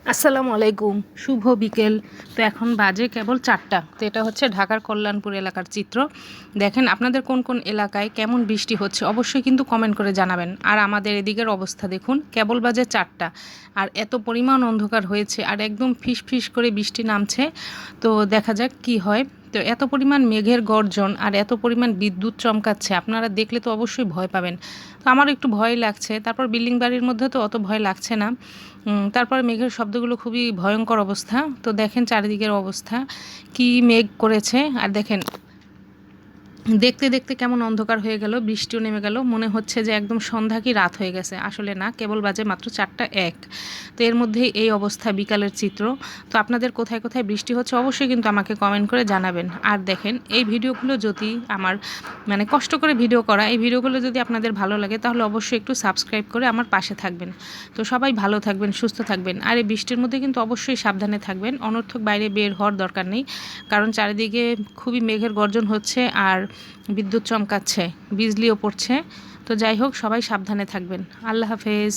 আসসালামু আলাইকুম, শুভ বিকেল। তো এখন বাজে কেবল 4টা। তো এটা হচ্ছে ঢাকার কল্যাণপুর এলাকার চিত্র। দেখেন আপনাদের কোন কোন এলাকায় কেমন বৃষ্টি হচ্ছে অবশ্যই কিন্তু কমেন্ট করে জানাবেন। আর আমাদের এদিকের অবস্থা দেখুন, কেবল বাজে 4টা আর এত পরিমাণ অন্ধকার হয়েছে আর একদম ফিস ফিস করে বৃষ্টি নামছে। তো দেখা যাক কি হয়। তো এত পরিমাণ মেঘের গর্জন আর এত পরিমাণ বিদ্যুৎ চমকাচ্ছে, আপনারা দেখলে তো অবশ্যই ভয় পাবেন। তো আমারও একটু ভয় লাগছে, তারপর বিল্ডিং বাড়ির মধ্যে তো অত ভয় লাগছে না। তারপরে মেঘের শব্দগুলো খুবই ভয়ঙ্কর অবস্থা। তো দেখেন চারিদিকের অবস্থা কি মেঘ করেছে। আর দেখেন দেখতে দেখতে কেমন অন্ধকার হয়ে গেল, বৃষ্টিও নেমে গেল, মনে হচ্ছে যে একদম সন্ধ্যা কি রাত হয়ে গেছে। আসলে না, কেবল বাজে মাত্র 4টা 1। তো এর মধ্যেই এই অবস্থা, বিকালের চিত্র। তো আপনাদের কোথায় কোথায় বৃষ্টি হচ্ছে অবশ্যই কিন্তু আমাকে কমেন্ট করে জানাবেন। আর দেখেন এই ভিডিওগুলো যদি আমার কষ্ট করে ভিডিও করা, এই ভিডিওগুলো যদি আপনাদের ভালো লাগে তাহলে অবশ্যই একটু সাবস্ক্রাইব করে আমার পাশে থাকবেন। তো সবাই ভালো থাকবেন, সুস্থ থাকবেন। আর এই বৃষ্টির মধ্যে কিন্তু অবশ্যই সাবধানে থাকবেন, অনর্থক বাইরে বের হওয়ার দরকার নেই, কারণ চারিদিকে খুবই মেঘের গর্জন হচ্ছে আর বিদ্যুৎ চমকাচ্ছে, বিজলিও পড়ছে। তো যাই হোক, সবাই সাবধানে থাকবেন। আল্লাহ হাফেজ।